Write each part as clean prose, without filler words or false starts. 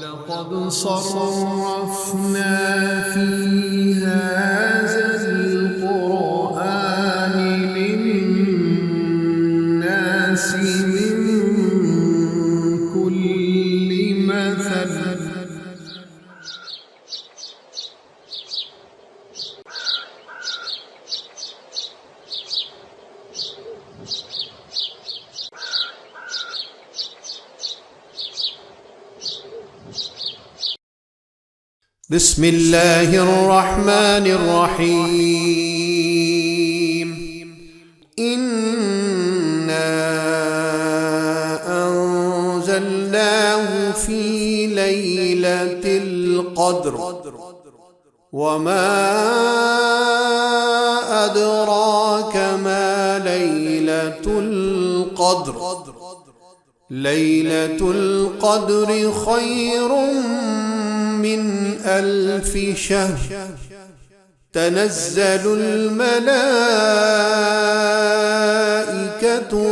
وَلَقَدْ صَرَّفْنَا فِي هَذَا الْقُرْآنِ لِلنَّاسِ مِنْ كُلِّ مَثَلٍ بسم اللہ الرحمن الرحیم اِنَّا أَنزَلْنَاهُ فِي لَيْلَةِ الْقَدْرِ وَمَا أَدْرَاكَ مَا لَيْلَةُ الْقَدْرِ لَيْلَةُ الْقَدْرِ خَيْرٌ من ألف شهر تنزل الملائكة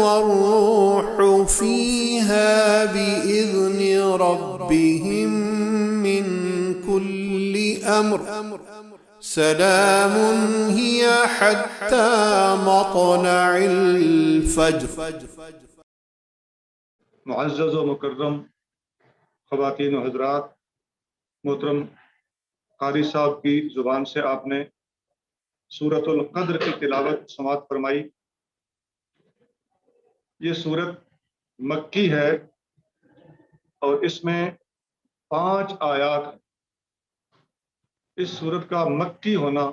والروح فيها بإذن ربهم من كل أمر سلام هي حتى مطلع الفجر. معزز و مکرم خواتین و حضرات، محترم قاری صاحب کی زبان سے آپ نے سورۃ القدر کی تلاوت سماعت فرمائی. یہ سورت مکی ہے اور اس میں 5 آیات ہیں. اس سورت کا مکی ہونا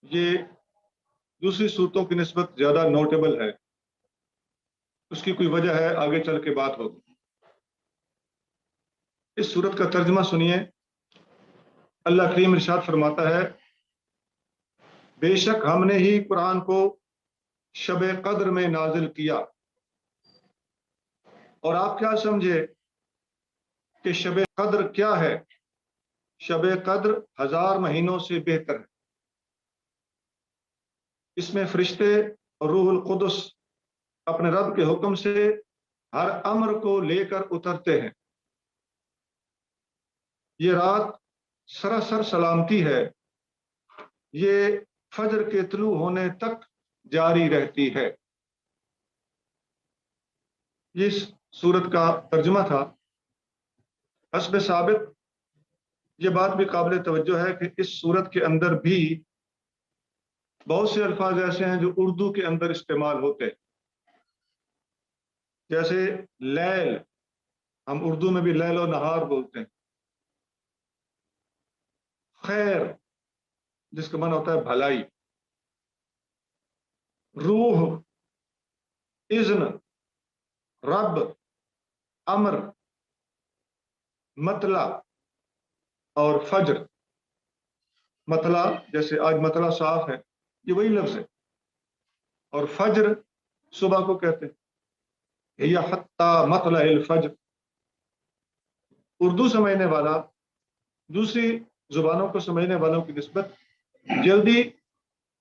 یہ دوسری سورتوں کی نسبت زیادہ نوٹیبل ہے. اس کی کوئی وجہ ہے، آگے چل کے بات ہوگی. اس سورت کا ترجمہ سنیے. اللہ کریم ارشاد فرماتا ہے، بے شک ہم نے ہی قرآن کو شب قدر میں نازل کیا. اور آپ کیا سمجھے کہ شب قدر کیا ہے؟ شب قدر 1000 مہینوں سے بہتر ہے. اس میں فرشتے اور روح القدس اپنے رب کے حکم سے ہر امر کو لے کر اترتے ہیں. یہ رات سراسر سلامتی ہے، یہ فجر کے طلوع ہونے تک جاری رہتی ہے. یہ سورت کا ترجمہ تھا. حسب ثابت یہ بات بھی قابل توجہ ہے کہ اس سورت کے اندر بھی بہت سے الفاظ ایسے ہیں جو اردو کے اندر استعمال ہوتے ہیں. جیسے لیل، ہم اردو میں بھی لیل و نہار بولتے ہیں. خیر، جس کا معنی ہوتا ہے بھلائی. روح، اذن، رب، امر، مطلع اور فجر. مطلع جیسے آج مطلع صاف ہے، یہ وہی لفظ ہے. اور فجر صبح کو کہتے ہیں، یا حتی مطلع الفجر. اردو سمجھنے والا دوسری زبانوں کو سمجھنے والوں کی نسبت جلدی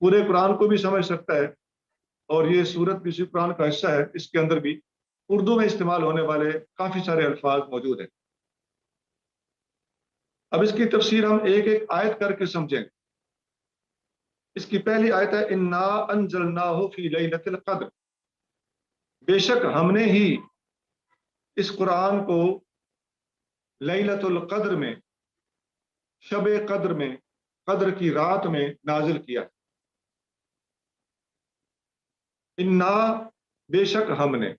پورے قرآن کو بھی سمجھ سکتا ہے، اور یہ سورت بھی اسی قرآن کا حصہ ہے. اس کے اندر بھی اردو میں استعمال ہونے والے کافی سارے الفاظ موجود ہیں. اب اس کی تفسیر ہم ایک ایک آیت کر کے سمجھیں. اس کی پہلی آیت ہے انا انزلناہ فی لیلۃ القدر. بے شک ہم نے ہی اس قرآن کو لیلۃ القدر میں، شب قدر میں، قدر کی رات میں نازل کیا. انا بے شک ہم نے،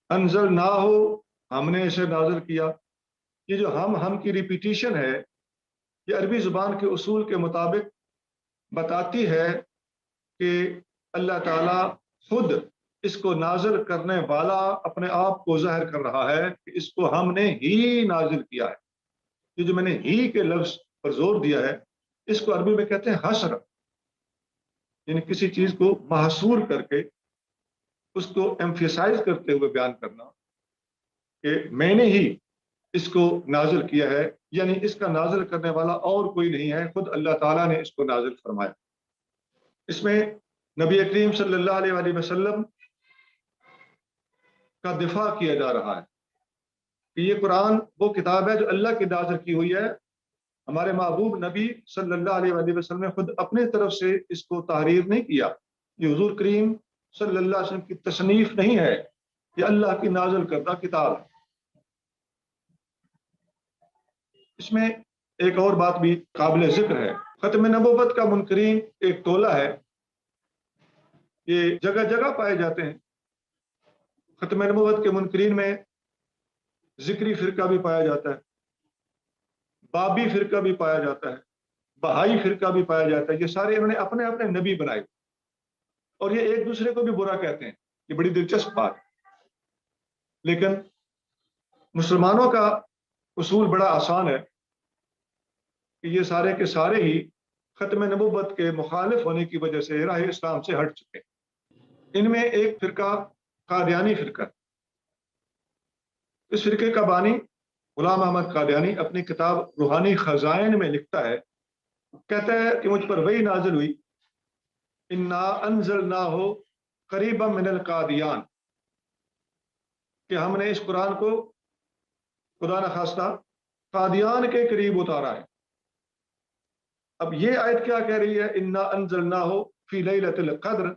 انزلناہ ہم نے اسے نازل کیا. یہ جو ہم کی ریپیٹیشن ہے، یہ عربی زبان کے اصول کے مطابق بتاتی ہے کہ اللہ تعالیٰ خود اس کو نازل کرنے والا اپنے آپ کو ظاہر کر رہا ہے کہ اس کو ہم نے ہی نازل کیا ہے. یہ جو میں نے ہی کے لفظ پر زور دیا ہے، اس کو عربی میں کہتے ہیں حصر، یعنی کسی چیز کو محصور کر کے اس کو ایمفیسائز کرتے ہوئے بیان کرنا کہ میں نے ہی اس کو نازل کیا ہے. یعنی اس کا نازل کرنے والا اور کوئی نہیں ہے، خود اللہ تعالیٰ نے اس کو نازل فرمایا. اس میں نبی کریم صلی اللہ علیہ وسلم کا دفاع کیا جا رہا ہے. کہ یہ قرآن وہ کتاب ہے جو اللہ کی نازل کی ہوئی ہے. ہمارے محبوب نبی صلی اللہ علیہ وآلہ وسلم نے خود اپنے طرف سے اس کو تحریر نہیں کیا. یہ حضور کریم صلی اللہ علیہ وسلم کی تصنیف نہیں ہے، یہ اللہ کی نازل کردہ کتاب ہے. اس میں ایک اور بات بھی قابل ذکر ہے. ختم نبوت کا منکرین ایک ٹولہ ہے، یہ جگہ جگہ پائے جاتے ہیں. ختم نبوت کے منکرین میں ذکری فرقہ بھی پایا جاتا ہے، بابی فرقہ بھی پایا جاتا ہے، بہائی فرقہ بھی پایا جاتا ہے. یہ سارے انہوں نے اپنے اپنے نبی بنائے اور یہ ایک دوسرے کو بھی برا کہتے ہیں. یہ بڑی دلچسپ بات ہے. لیکن مسلمانوں کا اصول بڑا آسان ہے کہ یہ سارے کے سارے ہی ختم نبوت کے مخالف ہونے کی وجہ سے راہ اسلام سے ہٹ چکے. ان میں ایک فرقہ قادیانی فرقہ. اس فرقے کا بانی غلام احمد قادیانی اپنی کتاب روحانی خزائن میں لکھتا ہے، کہتا ہے کہ مجھ پر وہی نازل ہوئی انا انزلناہ قریبا من القادیان، کہ ہم نے اس قرآن کو خدا نخواستہ قادیان کے قریب اتارا ہے. اب یہ آیت کیا کہہ رہی ہے؟ انا انزلناہ فی لیلۃ القدر.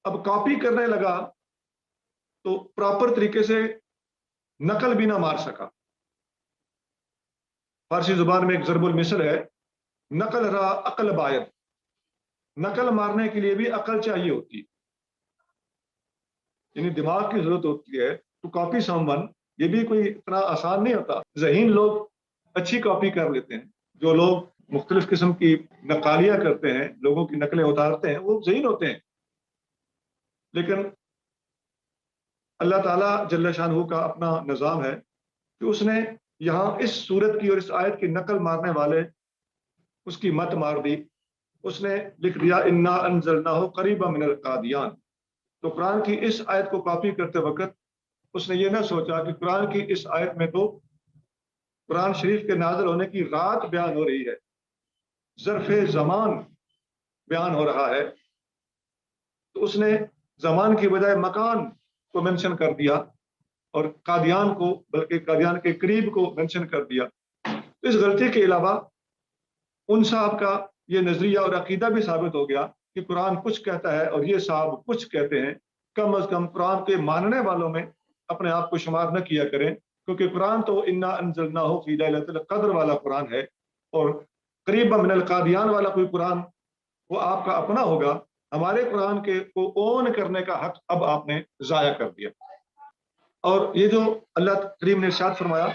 اب کاپی کرنے لگا تو پراپر طریقے سے نقل بھی نہ مار سکا. فارسی زبان میں ایک ضرب المثل ہے، نقل را عقل باید. نقل مارنے کے لیے بھی عقل چاہیے ہوتی ہے، یعنی دماغ کی ضرورت ہوتی ہے. تو کاپی سم ون یہ بھی کوئی اتنا آسان نہیں ہوتا. ذہین لوگ اچھی کاپی کر لیتے ہیں. جو لوگ مختلف قسم کی نقالیاں کرتے ہیں، لوگوں کی نقلیں اتارتے ہیں، وہ ذہین ہوتے ہیں. لیکن اللہ تعالیٰ جل شانہ کا اپنا نظام ہے کہ اس نے یہاں اس صورت کی اور اس آیت کی نقل مارنے والے اس کی مت مار دی. اس نے لکھ دیا انا انزلناہ قریبا من القادیان. تو قرآن کی اس آیت کو کاپی کرتے وقت اس نے یہ نہ سوچا کہ قرآن کی اس آیت میں تو قرآن شریف کے نازل ہونے کی رات بیان ہو رہی ہے، ظرف زمان بیان ہو رہا ہے. تو اس نے زمان کی بجائے مکان کو مینشن کر دیا اور قادیان کو، بلکہ قادیان کے قریب کو مینشن کر دیا. اس غلطی کے علاوہ ان صاحب کا یہ نظریہ اور عقیدہ بھی ثابت ہو گیا کہ قرآن کچھ کہتا ہے اور یہ صاحب کچھ کہتے ہیں. کم از کم قرآن کے ماننے والوں میں اپنے آپ کو شمار نہ کیا کریں، کیونکہ قرآن تو انا انزلناہ فی لیلۃ القدر والا قرآن ہے، اور قریبا من القادیان والا کوئی قرآن وہ آپ کا اپنا ہوگا. ہمارے قرآن کے کو اون کرنے کا حق اب آپ نے ضائع کر دیا. اور یہ جو اللہ کریم نے ارشاد فرمایا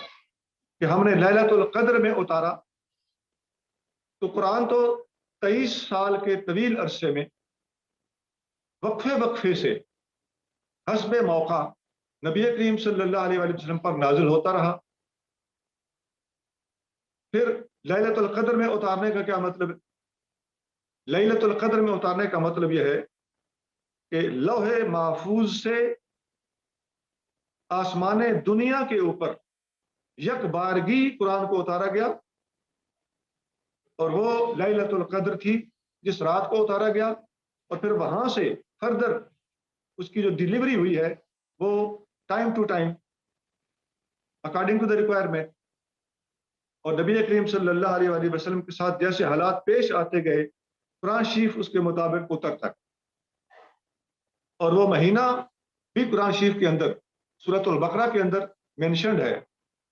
کہ ہم نے لیلۃ القدر میں اتارا، تو قرآن تو 23 سال کے طویل عرصے میں وقفے وقفے سے حسب موقع نبی کریم صلی اللہ علیہ وآلہ وسلم پر نازل ہوتا رہا. پھر لیلۃ القدر میں اتارنے کا کیا مطلب ہے؟ لیلۃ القدر میں اتارنے کا مطلب یہ ہے کہ لوح محفوظ سے آسمان دنیا کے اوپر یک بارگی قرآن کو اتارا گیا، اور وہ لیلۃ القدر تھی جس رات کو اتارا گیا. اور پھر وہاں سے فردر اس کی جو ڈیلیوری ہوئی ہے وہ time to time according to the requirement, اور نبی کریم صلی اللہ علیہ وآلہ وسلم کے ساتھ جیسے حالات پیش آتے گئے قرآن شریف اس کے مطابق اترتا. اور وہ مہینہ بھی قرآن شریف کے اندر سورۃ البقرہ کے اندر مینشنڈ ہے.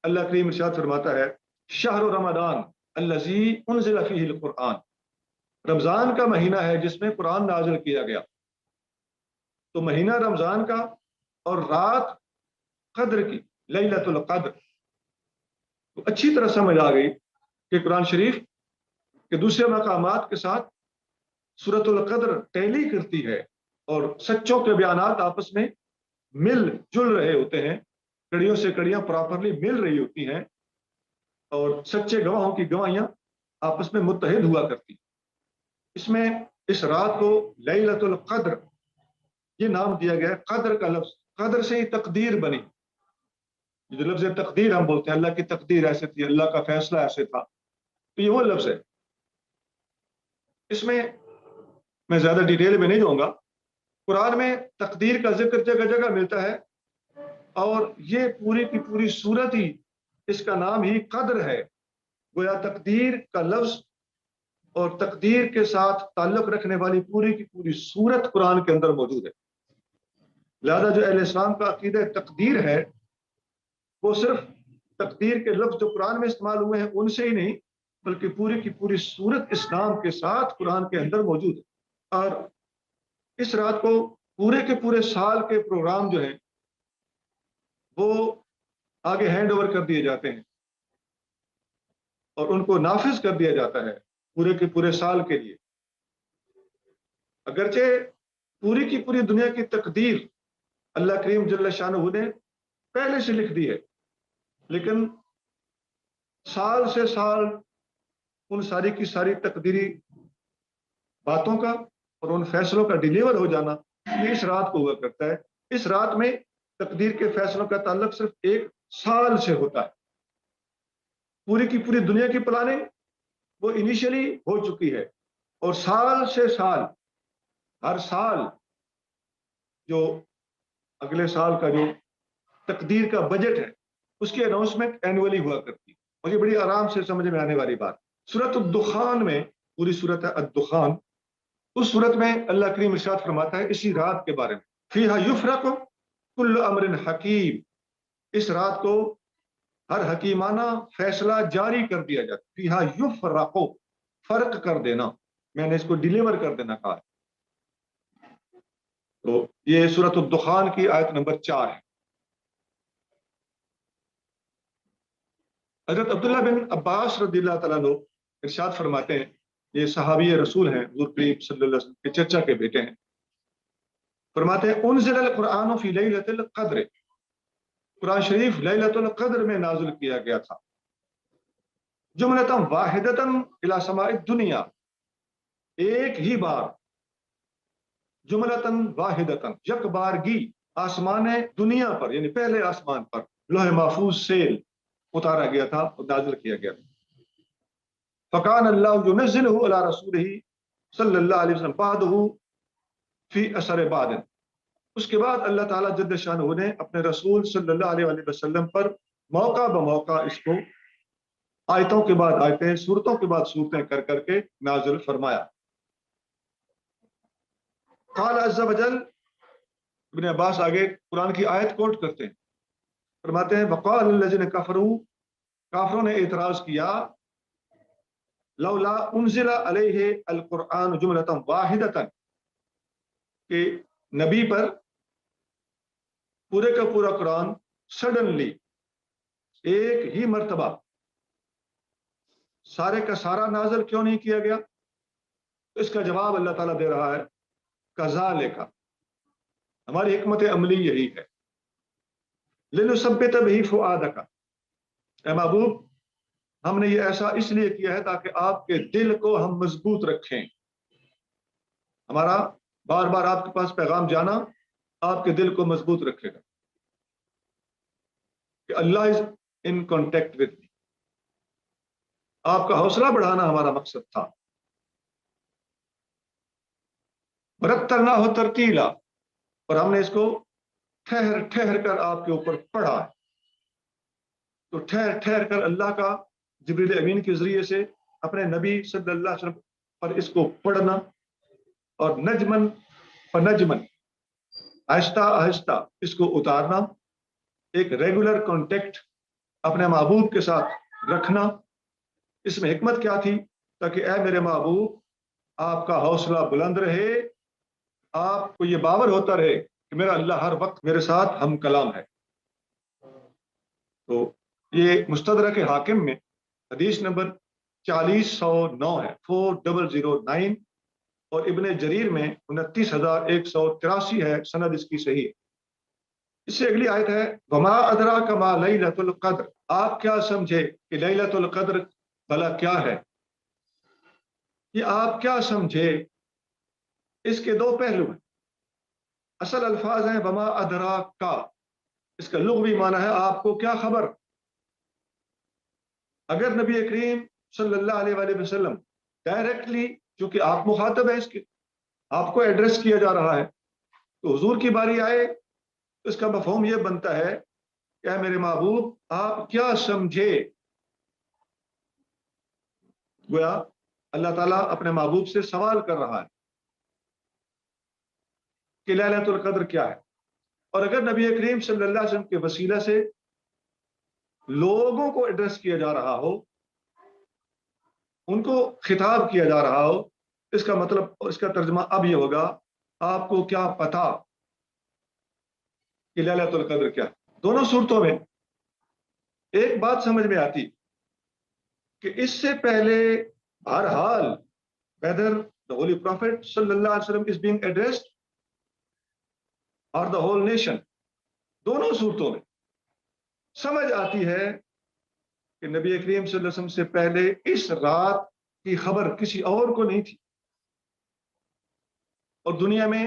اللہ کریم ارشاد فرماتا ہے شہر رمضان الذی انزل فیہ القرآن. رمضان کا مہینہ ہے جس میں قرآن نازل کیا گیا. تو مہینہ رمضان کا اور رات قدر کی لیلۃ القدر، تو اچھی طرح سمجھ آ گئی کہ قرآن شریف کے دوسرے مقامات کے ساتھ سورۃ القدر ٹیلی کرتی ہے اور سچوں کے بیانات آپس میں مل جل رہے ہوتے ہیں، کڑیوں سے کڑیاں پراپرلی مل رہی ہوتی ہیں، اور سچے گواہوں کی گواہیاں آپس میں متحد ہوا کرتی. اس میں اس رات کو لیلۃ القدر یہ نام دیا گیا. قدر کا لفظ، قدر سے ہی تقدیر بنی. جو لفظ تقدیر ہم بولتے ہیں، اللہ کی تقدیر ایسے تھی، اللہ کا فیصلہ ایسے تھا، تو یہ وہ لفظ ہے. اس میں زیادہ ڈیٹیل میں نہیں جاؤں گا. قرآن میں تقدیر کا ذکر جگہ جگہ ملتا ہے، اور یہ پوری کی پوری صورت ہی، اس کا نام ہی قدر ہے، گویا تقدیر کا لفظ اور تقدیر کے ساتھ تعلق رکھنے والی پوری کی پوری صورت قرآن کے اندر موجود ہے۔ لہذا جو اہل اسلام کا عقیدہ تقدیر ہے، وہ صرف تقدیر کے لفظ جو قرآن میں استعمال ہوئے ہیں ان سے ہی نہیں، بلکہ پوری کی پوری صورت اسلام کے ساتھ قرآن کے اندر موجود ہے۔ اور اس رات کو پورے کے پورے سال کے پروگرام جو ہیں وہ آگے ہینڈ اوور کر دیے جاتے ہیں اور ان کو نافذ کر دیا جاتا ہے پورے کے پورے سال کے لیے۔ اگرچہ پوری کی پوری دنیا کی تقدیر اللہ کریم جل شانہ نے پہلے سے لکھ دی ہے، لیکن سال سے سال ان ساری کی ساری تقدیری باتوں کا اور ان فیصلوں کا ڈیلیور ہو جانا یہ اس رات کو ہوا کرتا ہے۔ اس رات میں تقدیر کے فیصلوں کا تعلق صرف ایک سال سے ہوتا ہے۔ پوری کی پوری دنیا کی پلاننگ وہ انیشلی ہو چکی ہے، اور سال سے سال، ہر سال جو اگلے سال کا جو تقدیر کا بجٹ ہے اس کی اناؤنسمنٹ اینولی ہوا کرتی ہے، اور یہ بڑی آرام سے سمجھ میں آنے والی بات۔ سورۃ الدخان میں، پوری سورۃ ہے الدخان، اس سورت میں اللہ کریم ارشاد فرماتا ہے اسی رات کے بارے میں، فیہا یفرق کل امر حکیم، اس رات کو ہر حکیمانہ فیصلہ جاری کر دیا جاتا ہے۔ فیہا یفرق، فرق کر دینا، میں نے اس کو ڈیلیور کر دینا کہا ہے۔ تو یہ سورۃ الدخان کی آیت نمبر 4 ہے۔ حضرت عبداللہ بن عباس رضی اللہ تعالیٰ عنہ ارشاد فرماتے ہیں، یہ صحابی رسول ہیں، حضور کریم صلی اللہ علیہ وسلم کے چچا کے بیٹے ہیں، فرماتے ہیں انزل القرآن فی لیلۃ القدر، قرآن شریف لیلۃ القدر میں نازل کیا گیا تھا، جملۃ واحدۃ الی سماء الدنیا، ایک ہی بار، جملۃ واحدۃ، یک بارگی، آسمان دنیا پر، یعنی پہلے آسمان پر لوح محفوظ سے اتارا گیا تھا اور نازل کیا گیا تھا۔ فکان اللہ ینزلہ علی رسولہ صلی اللہ علیہ وسلم بعدہ فی اثر بعد، اس کے بعد اللہ تعالیٰ جل شانہ نے اپنے رسول صلی اللہ علیہ وآلہ وسلم پر موقع بموقع اس کو آیتوں کے بعد آیتیں، صورتوں کے بعد صورتیں کر کر کے نازل فرمایا۔ قال عز وجل، ابن عباس آگے قرآن کی آیت کوٹ کرتے ہیں، فرماتے ہیں وقال الذین کفروا، کافروں نے اعتراض کیا، لولا انزل علیہ القرآن جملۃ واحدۃ، کہ نبی پر پورے کا پورا قرآن سڈنلی ایک ہی مرتبہ سارے کا سارا نازل کیوں نہیں کیا گیا؟ تو اس کا جواب اللہ تعالیٰ دے رہا ہے کذالک، ہماری حکمت عملی یہی ہے، لنثبت بہ فؤادک، اے محبوب ہم نے یہ ایسا اس لیے کیا ہے تاکہ آپ کے دل کو ہم مضبوط رکھیں۔ ہمارا بار بار آپ کے پاس پیغام جانا آپ کے دل کو مضبوط رکھے گا کہ اللہ از ان کانٹیکٹ وتھ می، آپ کا حوصلہ بڑھانا ہمارا مقصد تھا۔ ورتلناہ ترتیلا، اور ہم نے اس کو ٹھہر ٹھہر کر آپ کے اوپر پڑھا ہے۔ تو ٹھہر ٹھہر کر اللہ کا جبریل امین کے ذریعے سے اپنے نبی صلی اللہ علیہ وسلم پر اس کو پڑھنا، اور نجمن فنجمن، آہستہ آہستہ اس کو اتارنا، ایک ریگولر کانٹیکٹ اپنے محبوب کے ساتھ رکھنا۔ اس میں حکمت کیا تھی؟ تاکہ اے میرے محبوب آپ کا حوصلہ بلند رہے، آپ کو یہ باور ہوتا رہے کہ میرا اللہ ہر وقت میرے ساتھ ہم کلام ہے۔ تو یہ مستدرک حاکم میں حدیث نمبر 4009 ہے، 4009، اور ابن جریر میں 29,183 ہے، سند اس کی صحیح ہے۔ اس سے اگلی آیت ہے وما ادراک ما لیلۃ القدر، آپ کیا سمجھے کہ لیلۃ القدر بھلا کیا ہے؟ یہ آپ کیا سمجھے، اس کے دو پہلو ہیں۔ اصل الفاظ ہیں وما ادراک کا، اس کا لغوی معنی ہے آپ کو کیا خبر۔ اگر نبی کریم صلی اللہ علیہ وآلہ وسلم ڈائریکٹلی، چونکہ آپ مخاطب ہیں، اس کے آپ کو ایڈریس کیا جا رہا ہے، تو حضور کی باری آئے تو اس کا مفہوم یہ بنتا ہے کہ اے میرے محبوب آپ کیا سمجھے. گویا اللہ تعالیٰ اپنے محبوب سے سوال کر رہا ہے کہ لیلۃ القدر کیا ہے. اور اگر نبی کریم صلی اللہ علیہ وسلم کے وسیلہ سے لوگوں کو ایڈریس کیا جا رہا ہو، ان کو خطاب کیا جا رہا ہو، اس کا مطلب، اس کا ترجمہ اب یہ ہوگا آپ کو کیا پتا کہ لیلۃ القدر کیا. دونوں صورتوں میں ایک بات سمجھ میں آتی کہ اس سے پہلے بہرحال whether the holy prophet صلی اللہ علیہ وسلم is being addressed or the whole nation، دونوں صورتوں میں سمجھ آتی ہے کہ نبی کریم صلی اللہ علیہ وسلم سے پہلے اس رات کی خبر کسی اور کو نہیں تھی، اور دنیا میں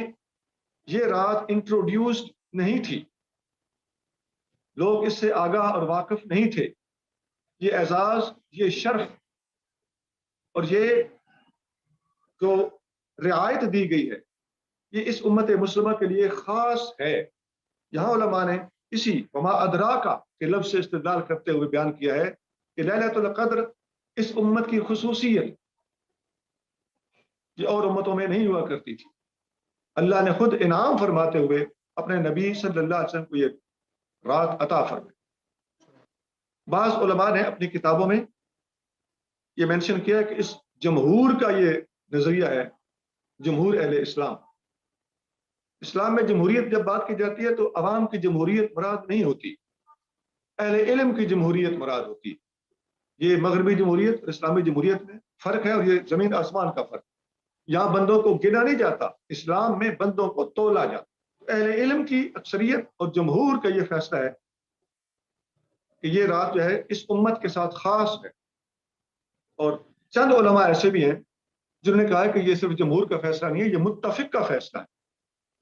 یہ رات انٹروڈیوسڈ نہیں تھی، لوگ اس سے آگاہ اور واقف نہیں تھے. یہ اعزاز، یہ شرف اور یہ جو رعایت دی گئی ہے یہ اس امت مسلمہ کے لیے خاص ہے. یہاں علماء نے اسی وما ادراکا کے لفظ سے استدلال کرتے ہوئے بیان کیا ہے کہ لیلۃ القدر اس امت کی خصوصیت یہ اور امتوں میں نہیں ہوا کرتی تھی. اللہ نے خود انعام فرماتے ہوئے اپنے نبی صلی اللہ علیہ وسلم کو یہ رات عطا فرمائی. بعض علماء نے اپنی کتابوں میں یہ مینشن کیا کہ اس جمہور کا یہ نظریہ ہے، جمہور اہل اسلام. اسلام میں جمہوریت جب بات کی جاتی ہے تو عوام کی جمہوریت مراد نہیں ہوتی، اہل علم کی جمہوریت مراد ہوتی. یہ مغربی جمہوریت اور اسلامی جمہوریت میں فرق ہے، اور یہ زمین آسمان کا فرق. یہاں بندوں کو گنا نہیں جاتا، اسلام میں بندوں کو تولا جاتا. اہل علم کی اکثریت اور جمہور کا یہ فیصلہ ہے کہ یہ رات جو ہے اس امت کے ساتھ خاص ہے. اور چند علماء ایسے بھی ہیں جنہوں نے کہا ہے کہ یہ صرف جمہور کا فیصلہ نہیں ہے، یہ متفق کا فیصلہ ہے،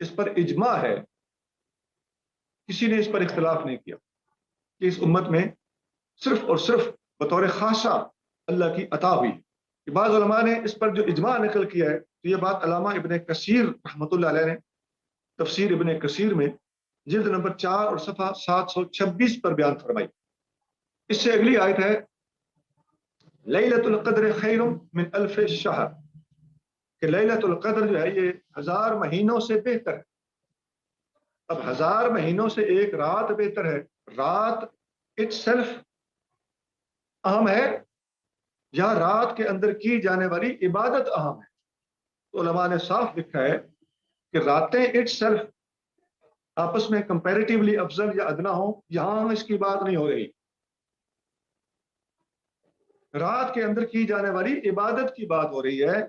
اس پر اجماع ہے، کسی نے اس پر اختلاف نہیں کیا کہ اس امت میں صرف اور صرف بطور خاصہ اللہ کی عطا ہوئی. بعض علماء نے اس پر جو اجماع نقل کیا ہے تو یہ بات علامہ ابن کثیر رحمۃ اللہ علیہ نے تفسیر ابن کثیر میں جلد نمبر 4 اور صفحہ 726 پر بیان فرمائی. اس سے اگلی آیت ہے لیلۃ القدر خیر من الف شہر، کہ لیلۃ القدر جو ہے یہ 1000 مہینوں سے بہتر ہے. اب 1000 مہینوں سے ایک رات بہتر ہے. رات اٹ سیلف اہم ہے یا رات کے اندر کی جانے والی عبادت اہم ہے؟ تو علماء نے صاف لکھا ہے کہ راتیں اٹ سیلف آپس میں کمپیریٹیولی افضل یا ادنا ہوں، یہاں اس کی بات نہیں ہو رہی. رات کے اندر کی جانے والی عبادت کی بات ہو رہی ہے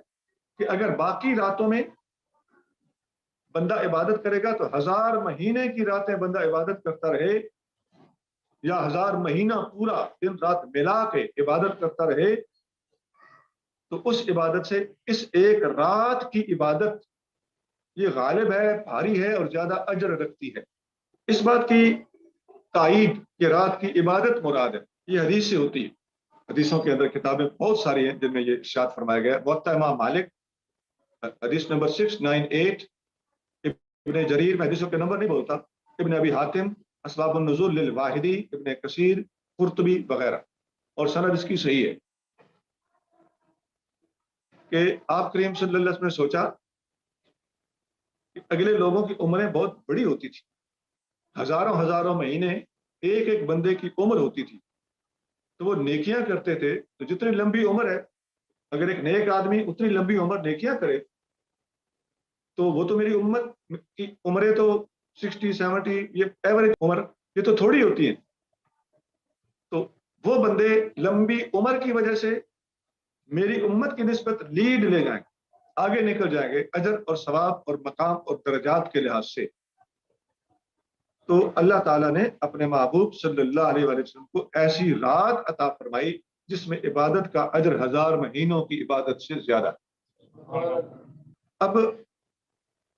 کہ اگر باقی راتوں میں بندہ عبادت کرے گا تو 1000 مہینے کی راتیں بندہ عبادت کرتا رہے، یا 1000 مہینہ پورا دن رات ملا کے عبادت کرتا رہے، تو اس عبادت سے اس ایک رات کی عبادت یہ غالب ہے، بھاری ہے اور زیادہ اجر رکھتی ہے. اس بات کی تائید کہ رات کی عبادت مراد ہے یہ حدیث سے ہوتی ہے. حدیثوں کے اندر کتابیں بہت ساری ہیں جن میں یہ ارشاد فرمایا گیا ہے. موطا امام مالک حدیث نمبر 698، ابن جریر، میں حدیثوں کے نمبر نہیں بولتا، ابن ابی حاتم اسباب النزول للواحدی، ابن کثیر، قرطبی وغیرہ، اور سند اس کی صحیح ہے کہ آپ کریم صلی اللہ علیہ وسلم نے سوچا کہ اگلے لوگوں کی عمریں بہت بڑی ہوتی تھی، ہزاروں ہزاروں مہینے ایک ایک بندے کی عمر ہوتی تھی، تو وہ نیکیاں کرتے تھے. تو جتنی لمبی عمر ہے، اگر ایک نیک آدمی اتنی لمبی عمر نیکیاں کرے تو وہ تو میری امت کی عمریں تو 60 70، یہ ایوریج عمر یہ تو تھوڑی ہوتی ہیں. تو وہ بندے لمبی عمر کی وجہ سے میری امت کی نسبت لیڈ لے جائیں گے، آگے نکل جائیں گے اجر اور ثواب اور مقام اور درجات کے لحاظ سے. تو اللہ تعالیٰ نے اپنے محبوب صلی اللہ علیہ وسلم کو ایسی رات عطا فرمائی جس میں عبادت کا اجر 1000 مہینوں کی عبادت سے زیادہ. اب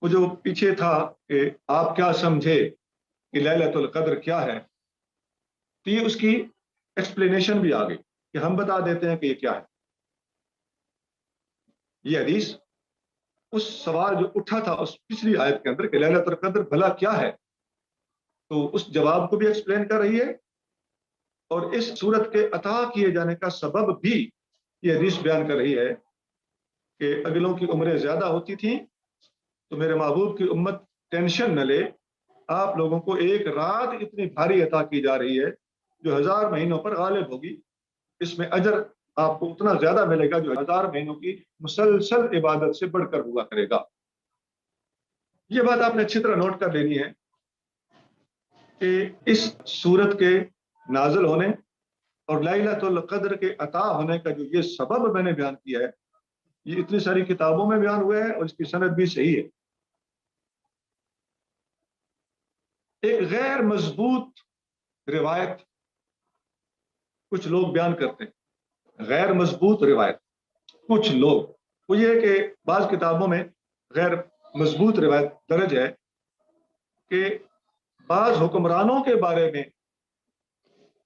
وہ جو پیچھے تھا کہ آپ کیا سمجھے کہ لیلۃ القدر کیا ہے، تو یہ اس کی ایکسپلینیشن بھی آ گئی کہ ہم بتا دیتے ہیں کہ یہ کیا ہے. یہ حدیث اس سوال جو اٹھا تھا اس پچھلی آیت کے اندر کہ لیلۃ القدر بھلا کیا ہے، تو اس جواب کو بھی ایکسپلین کر رہی ہے، اور اس صورت کے عطا کیے جانے کا سبب بھی یہ حدیث بیان کر رہی ہے کہ اگلوں کی عمریں زیادہ ہوتی تھیں تو میرے محبوب کی امت ٹینشن نہ لے، آپ لوگوں کو ایک رات اتنی بھاری عطا کی جا رہی ہے جو 1000 مہینوں پر غالب ہوگی، اس میں اجر آپ کو اتنا زیادہ ملے گا جو 1000 مہینوں کی مسلسل عبادت سے بڑھ کر ہوا کرے گا۔ یہ بات آپ نے اچھی طرح نوٹ کر لینی ہے کہ اس صورت کے نازل ہونے اور لیلۃ القدر کے عطا ہونے کا جو یہ سبب میں نے بیان کیا ہے، یہ اتنی ساری کتابوں میں بیان ہوا ہے اور اس کی سند بھی صحیح ہے۔ ایک غیر مضبوط روایت کچھ لوگ بیان کرتے ہیں، غیر مضبوط روایت کچھ لوگ، وہ یہ ہے کہ بعض کتابوں میں غیر مضبوط روایت درج ہے کہ بعض حکمرانوں کے بارے میں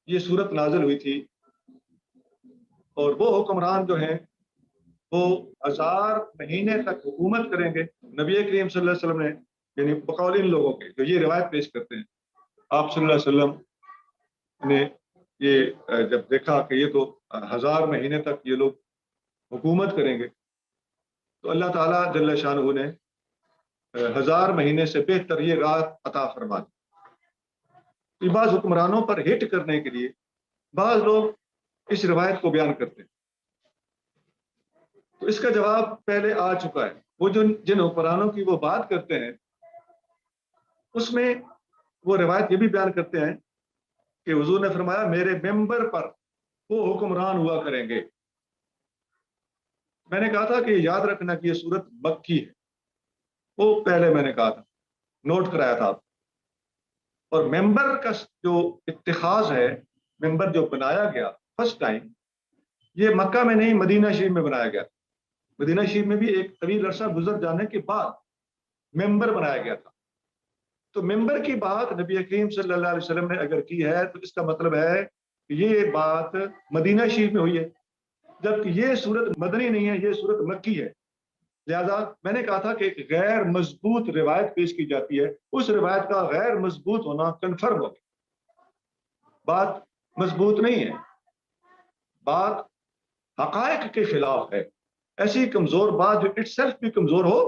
یہ صورت نازل ہوئی تھی، اور وہ حکمران جو ہیں وہ 1000 مہینے تک حکومت کریں گے۔ نبی کریم صلی اللہ علیہ وسلم نے، یعنی بقول ان لوگوں کے جو یہ روایت پیش کرتے ہیں، آپ صلی اللہ علیہ وسلم نے یہ جب دیکھا کہ یہ تو 1000 مہینے تک یہ لوگ حکومت کریں گے، تو اللہ تعالیٰ جل شانہ نے 1000 مہینے سے بہتر یہ رات عطا فرما دی۔ بعض حکمرانوں پر ہٹ کرنے کے لیے بعض لوگ اس روایت کو بیان کرتے ہیں، تو اس کا جواب پہلے آ چکا ہے۔ وہ جن حکمرانوں کی وہ بات کرتے ہیں اس میں وہ روایت یہ بھی بیان کرتے ہیں کہ حضور نے فرمایا میرے ممبر پر وہ حکمران ہوا کریں گے۔ میں نے کہا تھا کہ یاد رکھنا کہ یہ صورت مکی ہے، وہ پہلے میں نے کہا تھا، نوٹ کرایا تھا۔ اور ممبر کا جو اتخاذ ہے، ممبر جو بنایا گیا فرسٹ ٹائم، یہ مکہ میں نہیں مدینہ شریف میں بنایا گیا۔ مدینہ شریف میں بھی ایک طویل عرصہ گزر جانے کے بعد ممبر بنایا گیا تھا۔ تو ممبر کی بات نبی کریم صلی اللہ علیہ وسلم نے اگر کی ہے تو اس کا مطلب ہے کہ یہ بات مدینہ شریف میں ہوئی ہے، جبکہ یہ صورت مدنی نہیں ہے، یہ صورت مکی ہے۔ لہذا میں نے کہا تھا کہ ایک غیر مضبوط روایت پیش کی جاتی ہے، اس روایت کا غیر مضبوط ہونا کنفرم ہو گیا۔ بات مضبوط نہیں ہے، بات حقائق کے خلاف ہے۔ ایسی کمزور بات جو اٹ سیلف بھی کمزور ہو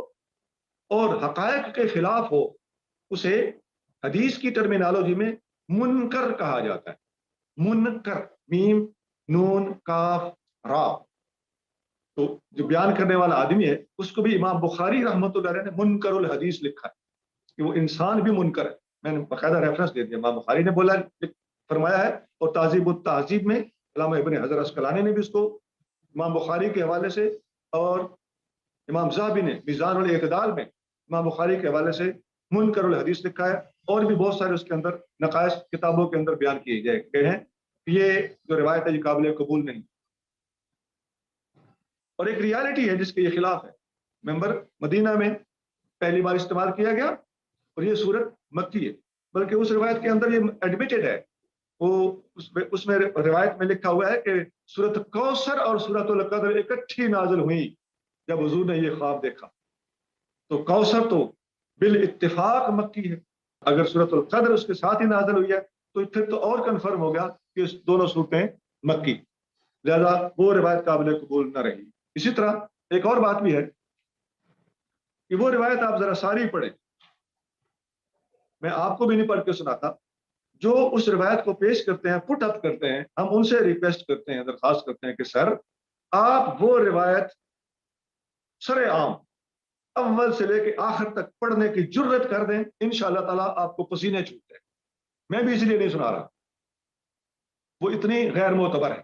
اور حقائق کے خلاف ہو، اسے حدیث کی ٹرمینالوجی میں منکر کہا جاتا ہے۔ منکر، میم نون کاف را۔ تو جو بیان کرنے والا آدمی ہے اس کو بھی امام بخاری رحمۃ اللہ علیہ نے منکر الحدیث لکھا ہے کہ وہ انسان بھی منکر ہے۔ میں نے باقاعدہ ریفرنس دے دیا، امام بخاری نے بولا فرمایا ہے، اور تہذیب التہذیب میں علامہ ابن حجر عسقلانی نے بھی اس کو امام بخاری کے حوالے سے، اور امام ذہبی نے میزان الاعتدال میں امام بخاری کے حوالے سے منکر الحدیث لکھا ہے، اور بھی بہت سارے اس کے اندر نقائص کتابوں کے اندر بیان کیے گئے ہیں کہ یہ جو روایت ہے یہ قابل قبول نہیں، اور ایک ریالٹی ہے جس کے یہ خلاف ہے۔ ممبر مدینہ میں پہلی بار استعمال کیا گیا اور یہ صورت مکی ہے، بلکہ اس روایت کے اندر یہ ایڈمیٹڈ ہے، وہ اس میں روایت میں لکھا ہوا ہے کہ سورۃ کوثر اور سورۃ القدر اکٹھی نازل ہوئی جب حضور نے یہ خواب دیکھا۔ تو کوثر تو بالاتفاق مکی ہے، اگر سورۃ القدر اس کے ساتھ ہی نازل ہوئی ہے تو پھر تو اور کنفرم ہو گیا کہ دونوں صورتیں مکی، لہذا وہ روایت قابل قبول نہ رہی۔ اسی طرح ایک اور بات بھی ہے کہ وہ روایت آپ ذرا ساری پڑھیں، میں آپ کو بھی نہیں پڑھ کے سناتا، جو اس روایت کو پیش کرتے ہیں، پٹ اپ کرتے ہیں، ہم ان سے ریکویسٹ کرتے ہیں، درخواست کرتے ہیں کہ سر آپ وہ روایت سر عام اول سے لے کے آخر تک پڑھنے کی جرت کر دیں، انشاءاللہ تعالیٰ آپ کو پسینے چھوٹتے ہیں۔ میں بھی اس لیے نہیں سنا رہا، وہ اتنی غیر معتبر ہے،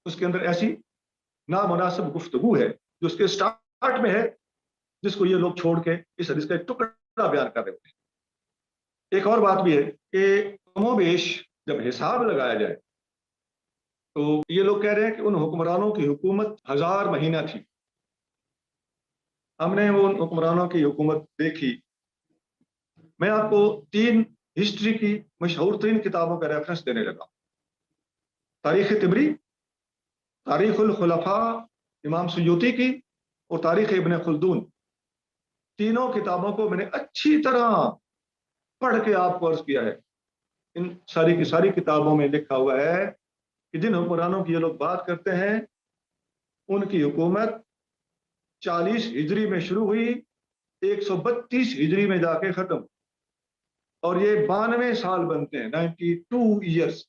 اس کے اندر ایسی نامناسب گفتگو ہے جو اس کے سٹارٹ میں ہے، جس کو یہ لوگ چھوڑ کے اس حدیث کا ایک ٹکڑا بیان کر رہے ہوتے ہیں۔ ایک اور بات بھی ہے کہ کم و بیش جب حساب لگایا جائے تو یہ لوگ کہہ رہے ہیں کہ ان حکمرانوں کی حکومت 1000 مہینہ تھی۔ ہم نے وہ حکمرانوں کی حکومت دیکھی، میں آپ کو 3 ہسٹری کی مشہور 3 کتابوں کا ریفرنس دینے لگا، تاریخ طبری، تاریخ الخلفاء امام سیوطی کی، اور تاریخ ابن خلدون۔ تینوں کتابوں کو میں نے اچھی طرح پڑھ کے آپ کو عرض کیا ہے ان ساری کی ساری کتابوں میں لکھا ہوا ہے کہ جن حکمرانوں کی یہ لوگ بات کرتے ہیں ان کی حکومت 40 ہجری میں شروع ہوئی، 132 ہجری میں جا کے ختم، اور یہ 92 سال بنتے ہیں، 92 ایئرس۔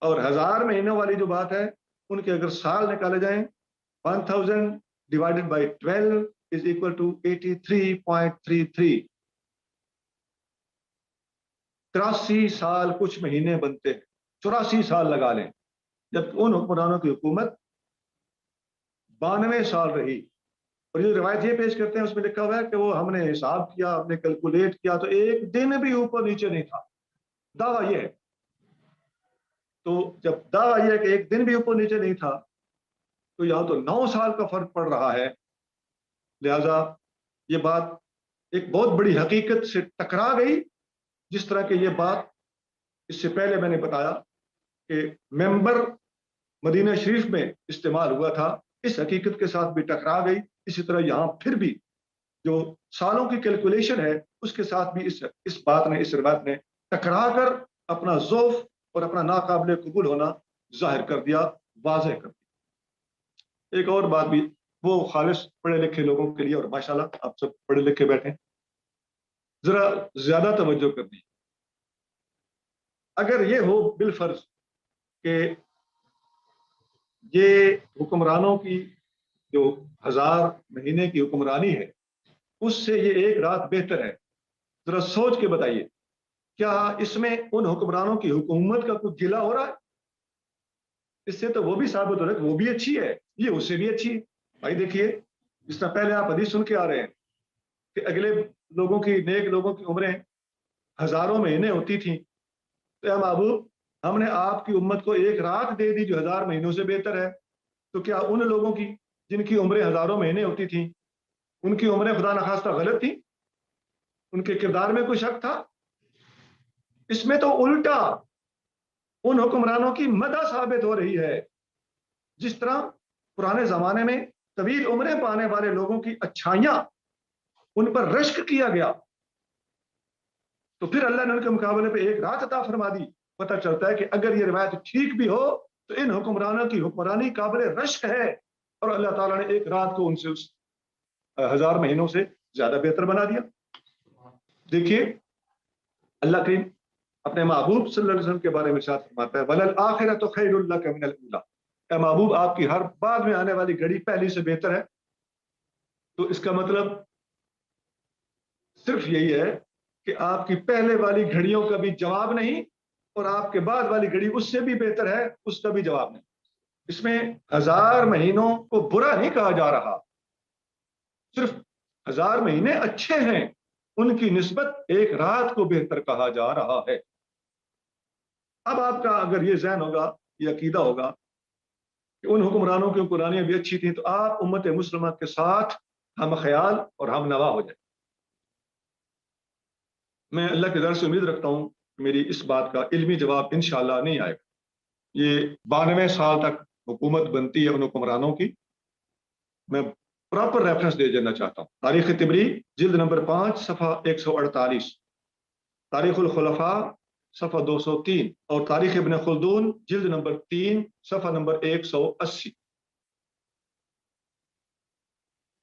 اور 1000 مہینوں والی جو بات ہے ان کے اگر سال نکالے جائیں، 1000 divided by 12 is equal to 83.33، 83 سال کچھ مہینے بنتے ہیں، 84 سال لگا لیں، جبکہ ان حکمرانوں کی حکومت 92 سال رہی۔ اور یہ روایت یہ پیش کرتے ہیں، اس میں لکھا ہوا ہے کہ وہ ہم نے حساب کیا، ہم نے کیلکولیٹ کیا تو ایک دن بھی اوپر نیچے نہیں تھا۔ دعویٰ یہ ہے، تو جب دعویٰ یہ ہے کہ ایک دن بھی اوپر نیچے نہیں تھا، تو یہاں تو 9 سال کا فرق پڑ رہا ہے۔ لہذا یہ بات ایک بہت بڑی حقیقت سے ٹکرا گئی، جس طرح کہ یہ بات اس سے پہلے میں نے بتایا کہ ممبر مدینہ شریف میں استعمال ہوا تھا، اس حقیقت کے ساتھ بھی ٹکرا گئی۔ اسی طرح یہاں پھر بھی جو سالوں کی کیلکولیشن ہے اس کے ساتھ بھی اس بات نے، اس روایت نے ٹکرا کر اپنا ضعف اور اپنا ناقابل قبول ہونا ظاہر کر دیا، واضح کر دیا۔ ایک اور بات بھی، وہ خالص پڑھے لکھے لوگوں کے لیے، اور ماشاءاللہ آپ سب پڑھے لکھے بیٹھے، ذرا زیادہ توجہ کرنی۔ اگر یہ ہو بالفرض کہ یہ حکمرانوں کی جو 1000 مہینے کی حکمرانی ہے اس سے یہ ایک رات بہتر ہے، ذرا سوچ کے بتائیے، کیا اس میں ان حکمرانوں کی حکومت کا کچھ گلہ ہو رہا ہے؟ اس سے تو وہ بھی ثابت ہو رہا ہے کہ وہ بھی اچھی ہے، یہ اس سے بھی اچھی ہے۔ بھائی دیکھیے، جس طرح پہلے آپ حدیث سن کے آ رہے ہیں کہ اگلے لوگوں کی، نیک لوگوں کی عمریں ہزاروں مہینے ہوتی تھیں، تو اے محبوب ہم نے آپ کی امت کو ایک رات دے دی جو 1000 مہینوں سے بہتر ہے، تو کیا ان لوگوں کی جن کی عمریں ہزاروں مہینے ہوتی تھیں ان کی عمریں خدا نخواستہ غلط تھیں؟ ان کے کردار میں کوئی شک تھا؟ اس میں تو الٹا ان حکمرانوں کی مدح ثابت ہو رہی ہے۔ جس طرح پرانے زمانے میں طویل عمریں پانے والے لوگوں کی اچھائیاں ان پر رشک کیا گیا، تو پھر اللہ نے ان کے مقابلے پہ ایک رات عطا فرما دی۔ پتہ چلتا ہے کہ اگر یہ روایت ٹھیک بھی ہو تو ان حکمرانوں کی حکمرانی قابل رشک ہے، اور اللہ تعالیٰ نے ایک رات کو ان سے اس 1000 مہینوں سے زیادہ بہتر بنا دیا۔ دیکھیے اللہ کریم اپنے محبوب صلی اللہ علیہ وسلم کے بارے میں ارشاد فرماتا ہے وَلَلْآخِرَةُ خَيْرٌ لَكَ مِنَ الْأُولَىٰ، اے محبوب آپ کی ہر بعد میں آنے والی گھڑی پہلی سے بہتر ہے۔ تو اس کا مطلب صرف یہی ہے کہ آپ کی پہلے والی گھڑیوں کا بھی جواب نہیں، اور آپ کے بعد والی گھڑی اس سے بھی بہتر ہے، اس کا بھی جواب نہیں۔ اس میں 1000 مہینوں کو برا نہیں کہا جا رہا، صرف 1000 مہینے اچھے ہیں، ان کی نسبت ایک رات کو بہتر کہا جا رہا ہے۔ اب آپ کا اگر یہ ذہن ہوگا، یہ عقیدہ ہوگا کہ ان حکمرانوں کی حکمرانیاں بھی اچھی تھیں، تو آپ امت مسلمہ کے ساتھ ہم خیال اور ہم نوا ہو جائیں۔ میں اللہ کے در سے امید رکھتا ہوں کہ میری اس بات کا علمی جواب انشاءاللہ نہیں آئے گا۔ یہ 92 سال تک حکومت بنتی ہے ان حکمرانوں کی۔ میں پراپر ریفرنس دے دینا چاہتا ہوں، تاریخ طبری جلد نمبر 5 صفحہ 148، تاریخ الخلفاء صفحہ 203، اور تاریخ ابن خلدون جلد نمبر 3 صفحہ نمبر 180۔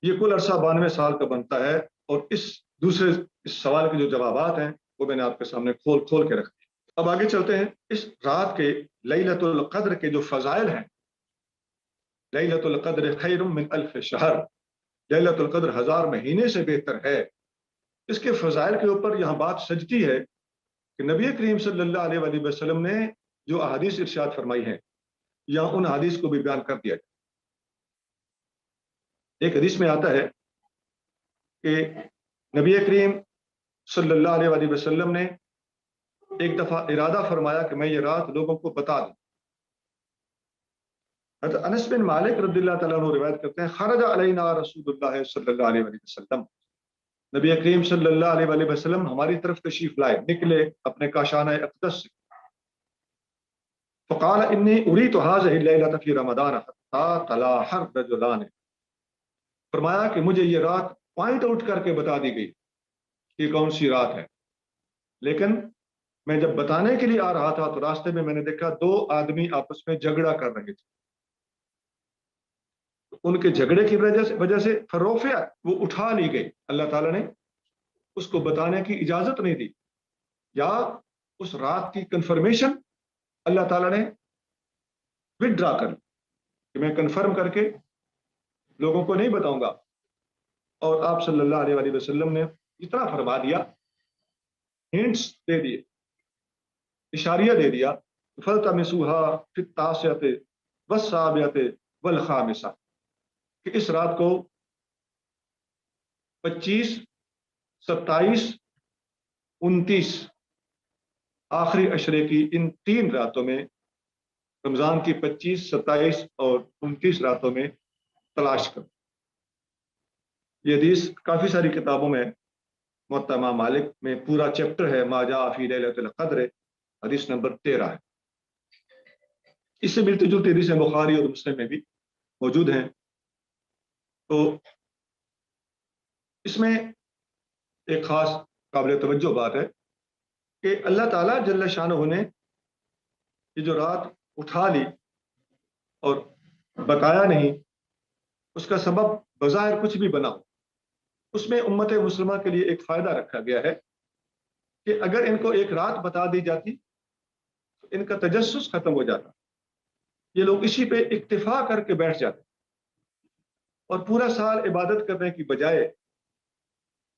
یہ کل عرصہ 92 سال کا بنتا ہے، اور اس دوسرے اس سوال کے جو جوابات ہیں وہ میں نے آپ کے سامنے کھول کے رکھ دی۔ اب آگے چلتے ہیں، اس رات کے لیلۃ القدر کے جو فضائل ہیں، لیلۃ القدر خیر من الف شہر، لیلۃ القدر 1000 مہینے سے بہتر ہے۔ اس کے فضائل کے اوپر یہاں بات سجتی ہے کہ نبی کریم صلی اللہ علیہ وآلہ وسلم نے جو احادیث ارشاد فرمائی ہیں، یہاں ان حدیث کو بھی بیان کر دیا جائے۔ ایک حدیث میں آتا ہے کہ نبی کریم صلی اللہ علیہ وآلہ وسلم نے ایک دفعہ ارادہ فرمایا کہ میں یہ رات لوگوں کو بتا دوں۔ حضرت انس بن مالک رضی اللہ تعالیٰ عنہ روایت کرتے ہیں خرج علینا رسول اللہ صلی اللہ علیہ وآلہ وسلم، نبی کریم صلی اللہ علیہ وآلہ وسلم ہماری طرف تشریف لائے، نکلے اپنے کاشانہ اقدس سے۔ فقال انی اریت هذه الليلة في رمضان حتى تلاح الرجلان، فرمایا کہ مجھے یہ رات پوائنٹ آؤٹ کر کے بتا دی گئی کہ کون سی رات ہے، لیکن میں جب بتانے کے لیے آ رہا تھا تو راستے میں نے دیکھا 2 آدمی آپس میں جھگڑا کر رہے تھے. ان کے جھگڑے کی وجہ سے فروفیہ وہ اٹھا لی گئی. اللہ تعالیٰ نے اس کو بتانے کی اجازت نہیں دی، یا اس رات کی کنفرمیشن اللہ تعالیٰ نے وڈرا کر لی کہ میں کنفرم کر کے لوگوں کو نہیں بتاؤں گا. اور آپ صلی اللہ علیہ وآلہ وسلم نے اتنا فرما دیا، ہنٹس دے دیے، اشاریہ دے دیا، فَالْتَمِسُوهَا فِي التَّاسِعَةِ وَالسَّابِعَةِ وَالْخَامِسَةِ، کہ اس رات کو 25، 27، 29 آخری عشرے کی ان 3 راتوں میں، رمضان کی 25، 27 اور 29 راتوں میں تلاش کرو. یہ حدیث کافی ساری کتابوں میں، موطا امام مالک میں پورا چیپٹر ہے ما جاء فی لیلۃ القدر، حدیث نمبر 13 ہے. اس سے ملتی جلتی حدیثیں بخاری اور مسلم میں بھی موجود ہیں. تو اس میں ایک خاص قابل توجہ بات ہے کہ اللہ تعالیٰ جل شانہ نے یہ جو رات اٹھا لی اور بتایا نہیں، اس کا سبب بظاہر کچھ بھی بنا ہو، اس میں امت مسلمہ کے لیے ایک فائدہ رکھا گیا ہے کہ اگر ان کو ایک رات بتا دی جاتی تو ان کا تجسس ختم ہو جاتا. یہ لوگ اسی پہ اکتفا کر کے بیٹھ جاتے اور پورا سال عبادت کرنے کی بجائے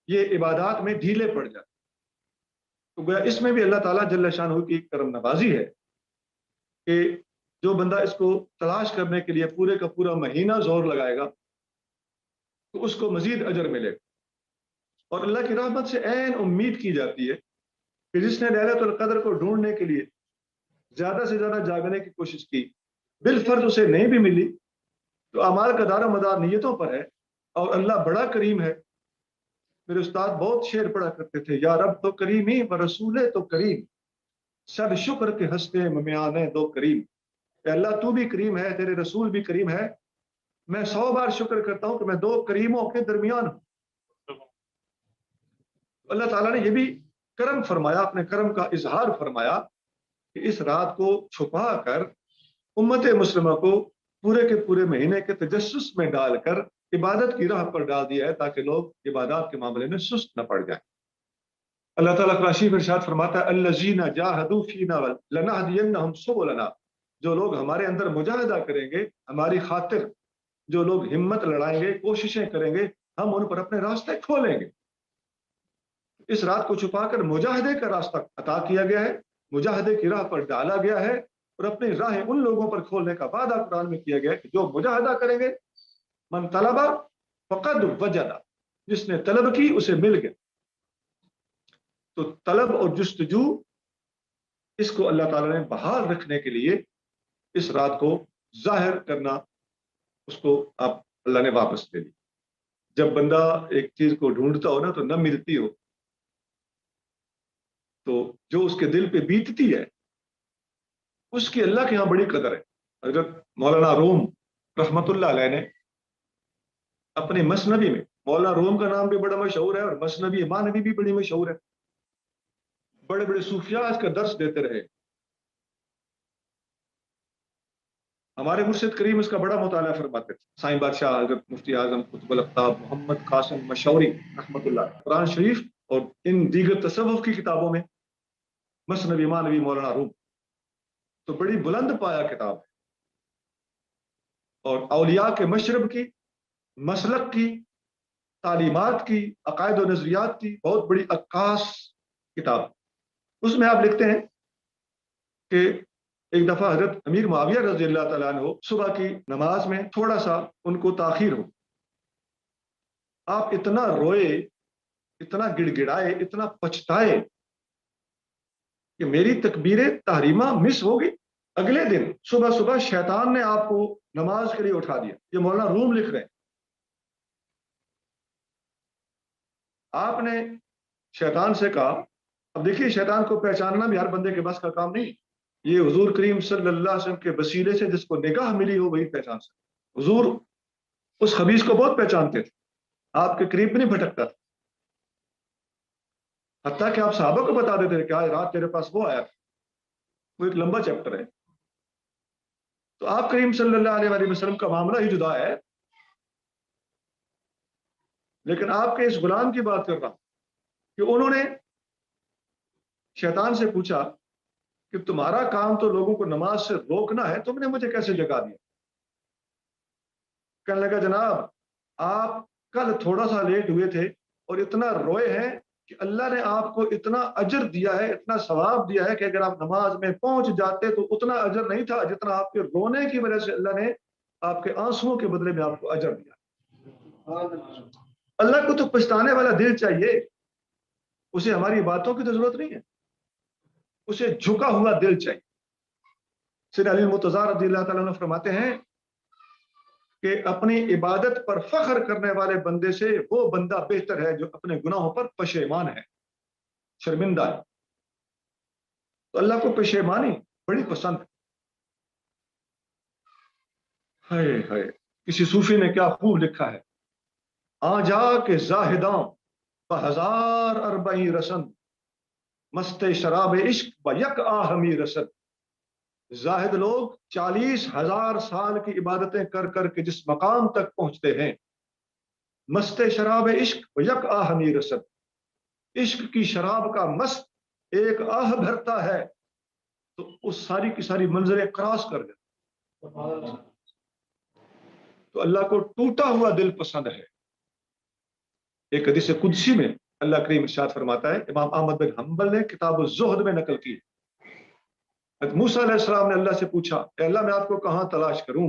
یہ عبادات میں ڈھیلے پڑ جاتے. تو گویا اس میں بھی اللہ تعالیٰ جل شانہ کی کرم نوازی ہے کہ جو بندہ اس کو تلاش کرنے کے لیے پورے کا پورا مہینہ زور لگائے گا تو اس کو مزید اجر ملے گا. اور اللہ کی رحمت سے عین امید کی جاتی ہے کہ جس نے لیلۃ القدر کو ڈھونڈنے کے لیے زیادہ سے زیادہ جاگنے کی کوشش کی، بالفرض اسے نہیں بھی ملی تو اعمال کا دار و مدار نیتوں پر ہے. اور اللہ بڑا کریم ہے. میرے استاد بہت شعر پڑھا کرتے تھے، یا رب تو کریمی و رسول تو کریم، صد شکر کے ہنستے ممیان دو کریم. کہ اللہ تو بھی کریم ہے، تیرے رسول بھی کریم ہے، میں 100 بار شکر کرتا ہوں کہ میں 2 کریموں کے درمیان ہوں. اللہ تعالیٰ نے یہ بھی کرم فرمایا، اپنے کرم کا اظہار فرمایا کہ اس رات کو چھپا کر امت مسلمہ کو پورے کے پورے مہینے کے تجسس میں ڈال کر عبادت کی راہ پر ڈال دیا ہے تاکہ لوگ عبادات کے معاملے میں سست نہ پڑ جائیں. اللہ تعالیٰ قرآن شریف میں ارشاد فرماتا ہے الذین جاہدوا فینا لنہدینہم سبلنا، جو لوگ ہمارے اندر مجاہدہ کریں گے ہماری خاطر، جو لوگ ہمت لڑائیں گے، کوششیں کریں گے، ہم ان پر اپنے راستے کھولیں گے. اس رات کو چھپا کر مجاہدے کا راستہ عطا کیا گیا ہے، مجاہدے کی راہ پر ڈالا گیا ہے، اور اپنی راہیں ان لوگوں پر کھولنے کا وعدہ قرآن میں کیا گیا ہے کہ جو مجاہدہ کریں گے، من طلب فقد وجد، جس نے طلب کی اسے مل گیا. تو طلب اور جستجو اس کو اللہ تعالیٰ نے بحال رکھنے کے لیے اس رات کو ظاہر کرنا، اس کو آپ اللہ نے واپس لے لی. جب بندہ ایک چیز کو ڈھونڈتا ہو نا تو نہ ملتی ہو، تو جو اس کے دل پہ بیتتی ہے اس کی اللہ کے ہاں بڑی قدر ہے. حضرت مولانا روم رحمت اللہ علیہ نے اپنے مثنوی میں، مولانا روم کا نام بھی بڑا مشہور ہے اور مثنوی امام نبی بھی بڑی مشہور ہے، بڑے بڑے صوفیاء اس کا درس دیتے رہے. ہمارے مرشد کریم اس کا بڑا مطالعہ فرماتے تھے. سائیں بادشاہ حضرت مفتی اعظم قطب الافطاب محمد قاسم مشوری رحمت اللہ، قرآن شریف اور ان دیگر تصوف کی کتابوں میں مثنوی امام نبی مولانا روم تو بڑی بلند پایا کتاب ہے، اور اولیاء کے مشرب کی، مسلک کی، تعلیمات کی، عقائد و نظریات کی بہت بڑی عکاس کتاب. اس میں آپ لکھتے ہیں کہ ایک دفعہ حضرت امیر معاویہ رضی اللہ تعالیٰ عنہ صبح کی نماز میں تھوڑا سا ان کو تاخیر ہو، آپ اتنا روئے، اتنا گڑ گڑائے، اتنا پچھتائے کہ میری تکبیر تحریمہ مس ہوگی. اگلے دن صبح صبح شیطان نے آپ کو نماز کے لیے اٹھا دیا. یہ مولانا روم لکھ رہے ہیں. آپ نے شیطان سے کہا، اب دیکھیے شیطان کو پہچاننا بھی ہر بندے کے بس کا کام نہیں. یہ حضور کریم صلی اللہ علیہ وسلم کے وسیلے سے جس کو نگاہ ملی ہو وہی پہچان سکتا. حضور اس خبیث کو بہت پہچانتے تھے، آپ کے قریب نہیں بھٹکتا تھا. حتیٰ کہ آپ صحابہ کو بتا دیتے تھے کہ آج رات تیرے پاس وہ آیا تھا، وہ ایک لمبا چیپٹر ہے. تو آپ کریم صلی اللہ علیہ وآلہ وسلم کا معاملہ ہی جدا ہے. لیکن آپ کے اس غلام کی بات کر رہا ہوں کہ انہوں نے شیطان سے پوچھا کہ تمہارا کام تو لوگوں کو نماز سے روکنا ہے، تم نے مجھے کیسے جگا دیا؟ کہنے لگا جناب آپ کل تھوڑا سا لیٹ ہوئے تھے اور اتنا روئے ہیں کہ اللہ نے آپ کو اتنا اجر دیا ہے، اتنا ثواب دیا ہے کہ اگر آپ نماز میں پہنچ جاتے تو اتنا اجر نہیں تھا جتنا آپ کے رونے کی وجہ سے اللہ نے آپ کے آنسوؤں کے بدلے میں آپ کو اجر دیا. اللہ کو تو پچھتانے والا دل چاہیے، اسے ہماری باتوں کی تو ضرورت نہیں ہے، اسے جھکا ہوا دل چاہیے. سیدنا علی مرتضیٰ رضی اللہ تعالیٰ عنہ فرماتے ہیں کہ اپنی عبادت پر فخر کرنے والے بندے سے وہ بندہ بہتر ہے جو اپنے گناہوں پر پشیمان ہے، شرمندہ ہے. تو اللہ کو پشیمانی بڑی پسند ہے. ہائے ہائے، کسی صوفی نے کیا خوب لکھا ہے، آ جا کے زاہداں بہزار اربعی رسن مست شراب عشق با یک آہمی رسد. زاہد لوگ 40,000 سال کی عبادتیں کر کر کے جس مقام تک پہنچتے ہیں، مست شراب عشق و یک آہمی رسد، عشق کی شراب کا مست ایک آہ بھرتا ہے تو اس ساری کی ساری منزلیں کراس کر جاتی. تو اللہ کو ٹوٹا ہوا دل پسند ہے. ایک حدیث قدسی میں اللہ کریم ارشاد فرماتا ہے، امام احمد بن حنبل نے کتاب الزہد میں نقل کی. موسیٰ علیہ السلام نے اللہ سے پوچھا، اے اللہ میں آپ کو کہاں تلاش کروں؟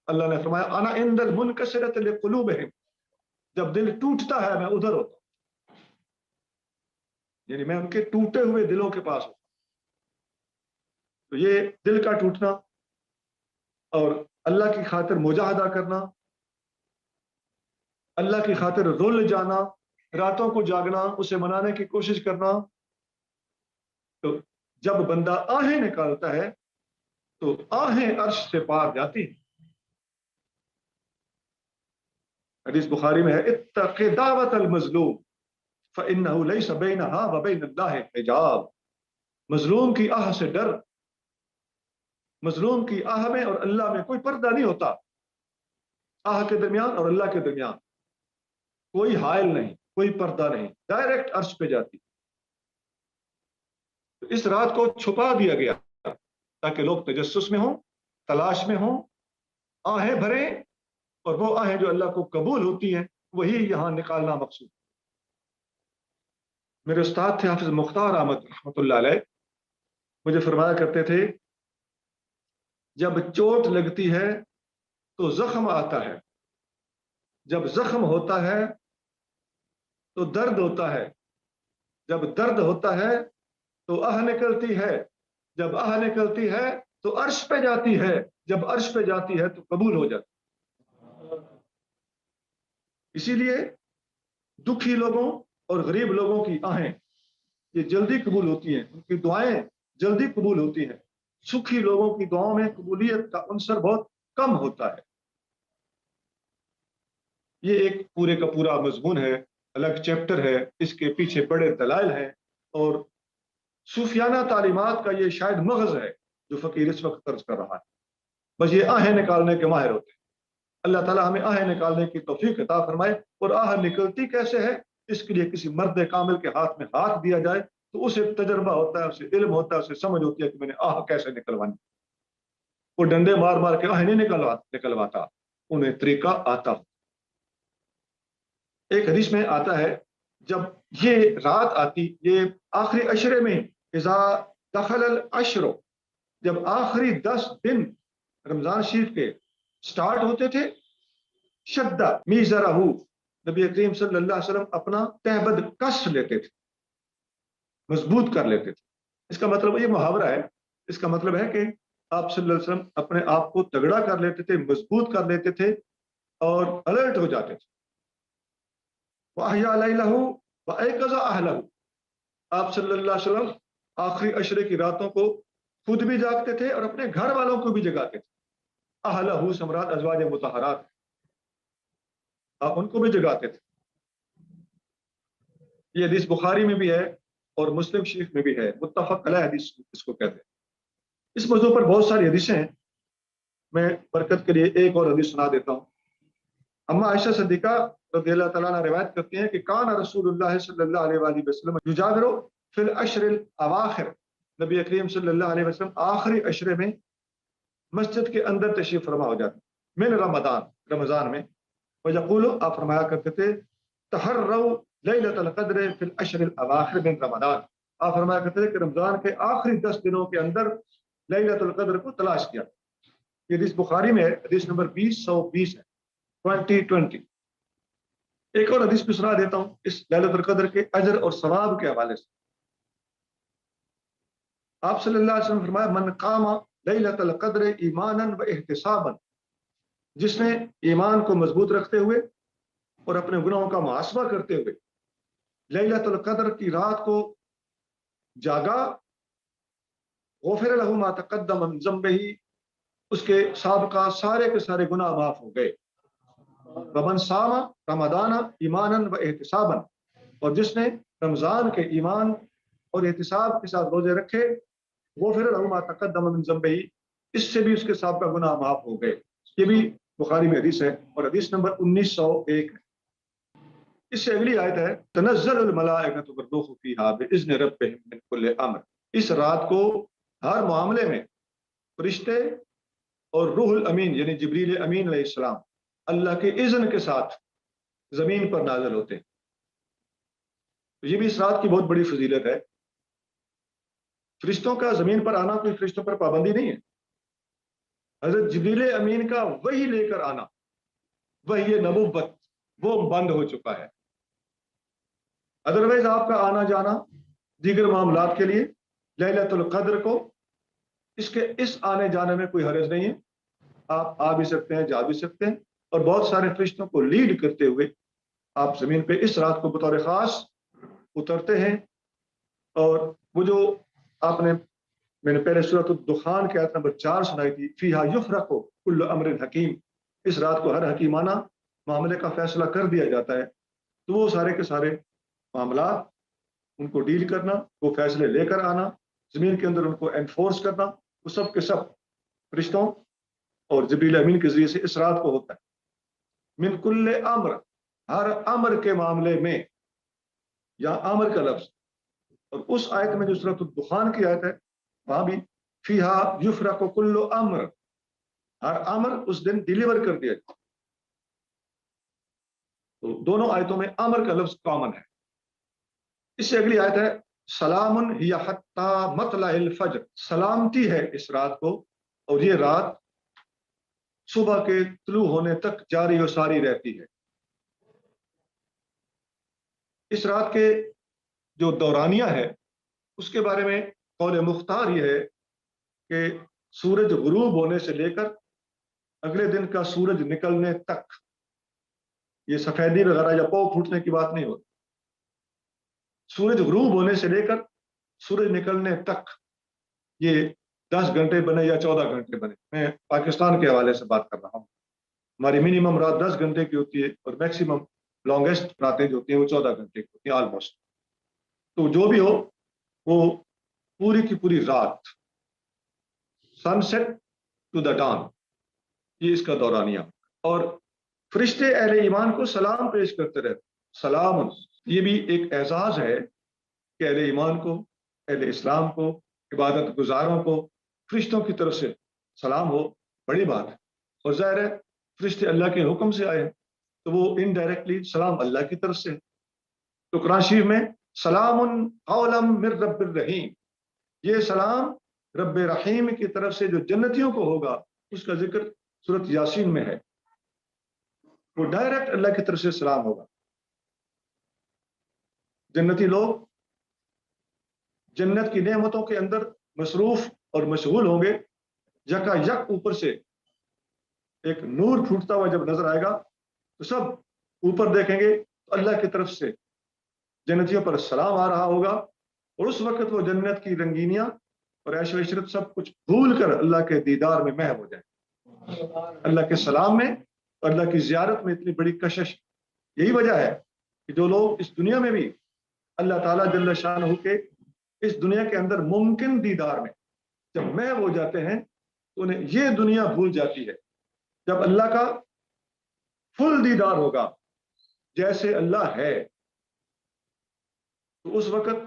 اللہ نے فرمایا انا عند المنکسرۃ لقلوبہم، جب دل ٹوٹتا ہے میں ادھر ہوتا ہوں، یعنی میں ان کے ٹوٹے ہوئے دلوں کے پاس ہوں. تو یہ دل کا ٹوٹنا اور اللہ کی خاطر مجاہدہ کرنا، اللہ کی خاطر رول جانا، راتوں کو جاگنا، اسے منانے کی کوشش کرنا. تو جب بندہ آہیں نکالتا ہے تو آہیں عرش سے پار جاتی ہیں. حدیث بخاری میں ہے اتق دعوت المظلوم فإنه ليس بينها وبين الله حجاب. مظلوم کی آہ سے ڈر، مظلوم کی آہ میں اور اللہ میں کوئی پردہ نہیں ہوتا. آہ کے درمیان اور اللہ کے درمیان کوئی حائل نہیں، کوئی پردہ نہیں، ڈائریکٹ عرش پہ جاتی. تو اس رات کو چھپا دیا گیا تاکہ لوگ تجسس میں ہوں، تلاش میں ہوں، آہیں بھریں، اور وہ آہیں جو اللہ کو قبول ہوتی ہیں وہی یہاں نکالنا مقصود. میرے استاد تھے حافظ مختار احمد رحمۃ اللہ علیہ، مجھے فرمایا کرتے تھے جب چوٹ لگتی ہے تو زخم آتا ہے، جب زخم ہوتا ہے تو درد ہوتا ہے، جب درد ہوتا ہے تو آہ نکلتی ہے، جب آہ نکلتی ہے تو عرش پہ جاتی ہے، جب عرش پہ جاتی ہے تو قبول ہو جاتی. اسی لیے دکھی لوگوں اور غریب لوگوں کی آہیں یہ جلدی قبول ہوتی ہیں، ان کی دعائیں جلدی قبول ہوتی ہیں. سکھی لوگوں کی دعاؤں میں قبولیت کا عنصر بہت کم ہوتا ہے. یہ ایک پورے کا پورا مضمون ہے، الگ چیپٹر ہے، اس کے پیچھے بڑے دلائل ہیں، اور صوفیانہ تعلیمات کا یہ شاید مغز ہے جو فقیر اس وقت طرز کر رہا ہے. بس یہ آہیں نکالنے کے ماہر ہوتے ہیں. اللہ تعالیٰ ہمیں آہیں نکالنے کی توفیق عطا فرمائے. اور آہ نکلتی کیسے ہے، اس کے لیے کسی مرد کامل کے ہاتھ میں ہاتھ دیا جائے تو اسے تجربہ ہوتا ہے، اسے علم ہوتا ہے، اسے سمجھ ہوتی ہے کہ میں نے آہ کیسے نکلوانی. وہ ڈنڈے مار مار کے آہیں نہیں نکلواتا، انہیں طریقہ آتا. ایک حدیث میں آتا ہے جب یہ رات آتی، یہ آخری عشرے میں، اذا دخل العشر، جب آخری 10 دن رمضان شریف کے سٹارٹ ہوتے تھے، شدہ میزرہ، نبی کریم صلی اللہ علیہ وسلم اپنا تہبد کس لیتے تھے، مضبوط کر لیتے تھے. اس کا مطلب یہ محاورہ ہے، اس کا مطلب ہے کہ آپ صلی اللہ علیہ وسلم اپنے آپ کو تگڑا کر لیتے تھے، مضبوط کر لیتے تھے اور الرٹ ہو جاتے تھے. وَأَحْيَا لَيْلَهُ وَأَيْقَظَ أَهْلَهُ، آپ صلی اللہ علیہ وسلم آخری عشرے کی راتوں کو خود بھی جاگتے تھے اور اپنے گھر والوں کو بھی جگاتے تھے. اہلہ سے مراد ازواج مطہرات، آپ ان کو بھی جگاتے تھے. یہ حدیث بخاری میں بھی ہے اور مسلم شریف میں بھی ہے، متفق علیہ حدیث اس کو کہتے ہیں۔ اس موضوع پر بہت ساری حدیثیں ہیں، میں برکت کے لیے ایک اور حدیث سنا دیتا ہوں۔ اما عائشہ صدیقہ رضی اللہ تعالیٰ عنہ روایت کرتی ہیں کہ کان رسول اللہ صلی اللہ علیہ وآلہ وسلم یجاورو فی العشر الاواخر، نبی کریم صلی اللہ علیہ وسلم آخری عشرے میں مسجد کے اندر تشریف فرما ہو جاتے من رمضان میں، ویقول، آپ فرمایا کرتے تھے تحروا لیلۃ القدر فی العشر الاواخر من رمضان، آپ فرمایا کرتے تھے کہ رمضان کے آخری 10 دنوں کے اندر لیلۃ القدر کو تلاش کیا۔ یہ حدیث بخاری میں ہے، حدیث نمبر 2020 ہے، 2020۔ ایک اور حدیث بھی سنا دیتا ہوں اس لیلۃ القدر کے اجر اور ثواب کے حوالے سے۔ آپ صلی اللہ علیہ وسلم فرمایا من قام لیلۃ القدر ایمانا و احتسابا، جس نے ایمان کو مضبوط رکھتے ہوئے اور اپنے گناہوں کا محاسبہ کرتے ہوئے لیلۃ القدر کی رات کو جاگا، غفر له ما تقدم من ذنبہ، اس کے سابقہ سارے کے سارے گناہ معاف ہو گئے۔ ومن صام رمضان ایمانا و احتسابا، اور جس نے رمضان کے ایمان اور احتساب کے ساتھ روزے رکھے، غفر له ما تقدم من ذنبہ، اس سے بھی اس کے سابقہ گناہ معاف ہو گئے۔ یہ بھی بخاری میں حدیث ہے اور حدیث نمبر 1901 ہے۔ اس سے اگلی آیت ہے تنزل الملائکۃ والروح فیہا باذن ربہم من کل امر، اس رات کو ہر معاملے میں فرشتے اور روح الامین یعنی جبریل امین علیہ السلام اللہ کے اذن کے ساتھ زمین پر نازل ہوتے ہیں۔ یہ بھی اس رات کی بہت بڑی فضیلت ہے۔ فرشتوں کا زمین پر آنا کوئی فرشتوں پر پابندی نہیں ہے، حضرت جبریل امین کا وحی لے کر آنا، وحی نبوت، وہ بند ہو چکا ہے۔ ادروائز آپ کا آنا جانا دیگر معاملات کے لیے لیلۃ القدر کو اس آنے جانے میں کوئی حرج نہیں ہے، آپ آ بھی سکتے ہیں، جا بھی سکتے ہیں، اور بہت سارے فرشتوں کو لیڈ کرتے ہوئے آپ زمین پہ اس رات کو بطور خاص اترتے ہیں۔ اور وہ جو آپ نے، میں نے پہلے سورۃ الدخان کی آیت نمبر 4 سنائی تھی، فیہا یفرق کل امر حکیم، اس رات کو ہر حکیمانہ معاملے کا فیصلہ کر دیا جاتا ہے۔ تو وہ سارے کے سارے معاملات، ان کو ڈیل کرنا، وہ فیصلے لے کر آنا، زمین کے اندر ان کو انفورس کرنا، وہ سب کے سب فرشتوں اور جبریل امین کے ذریعے سے اس رات کو ہوتا ہے۔ من کل امر، ہر امر کے معاملے میں، یا امر کا لفظ، اور اس آیت میں جو سورۃ الدخان کی آیت ہے وہاں بھی فیہا یفرق کل امر، ہر امر اس دن ڈیلیور کر دیا جاتا ہے۔ تو دونوں آیتوں میں امر کا لفظ کامن ہے۔ اس سے اگلی آیت ہے سلام ہی حتی مطلع الفجر، سلامتی ہے اس رات کو، اور یہ رات صبح کے طلوع ہونے تک جاری و ساری رہتی ہے۔ اس رات کے جو دورانیہ ہے اس کے بارے میں قول مختار یہ ہے کہ سورج غروب ہونے سے لے کر اگلے دن کا سورج نکلنے تک، یہ سفیدی وغیرہ یا پاؤ پھوٹنے کی بات نہیں ہوتی، سورج غروب ہونے سے لے کر سورج نکلنے تک، یہ 10 گھنٹے بنے یا 14 گھنٹے بنے، میں پاکستان کے حوالے سے بات کر رہا ہوں، ہماری منیمم رات 10 گھنٹے کی ہوتی ہے اور میکسیمم لانگیسٹ راتیں جو ہوتی ہیں وہ 14 گھنٹے کی ہوتی ہیں آلموسٹ۔ تو جو بھی ہو، وہ پوری کی پوری رات، سن سیٹ ٹو دا ڈان، یہ اس کا دورانیہ، اور فرشتے اہل ایمان کو سلام پیش کرتے رہتے، سلام، یہ بھی ایک اعزاز ہے کہ اہل ایمان کو، اہل اسلام کو، عبادت گزاروں کو فرشتوں کی طرف سے سلام ہو، بڑی بات ہے۔ اور ظاہر ہے فرشتے اللہ کے حکم سے آئے ہیں تو وہ انڈائریکٹلی سلام اللہ کی طرف سے۔ تو قرآن شریف میں سلام قولا من رب الرحیم، یہ سلام رب رحیم کی طرف سے جو جنتیوں کو ہوگا اس کا ذکر سورۃ یاسین میں ہے، وہ ڈائریکٹ اللہ کی طرف سے سلام ہوگا۔ جنتی لوگ جنت کی نعمتوں کے اندر مصروف اور مشغول ہوں گے، یکا یک اوپر سے ایک نور پھوٹتا ہوا جب نظر آئے گا تو سب اوپر دیکھیں گے تو اللہ کی طرف سے جنتیوں پر سلام آ رہا ہوگا، اور اس وقت وہ جنت کی رنگینیاں اور عیش و عشرت سب کچھ بھول کر اللہ کے دیدار میں محو ہو جائیں۔ اللہ کے سلام میں اور اللہ کی زیارت میں اتنی بڑی کشش، یہی وجہ ہے کہ جو لوگ اس دنیا میں بھی اللہ تعالیٰ جل شانہ کے اس دنیا کے اندر ممکن دیدار میں جب محو ہو جاتے ہیں تو انہیں یہ دنیا بھول جاتی ہے. جب اللہ کا فل دیدار ہوگا جیسے اللہ ہے تو اس وقت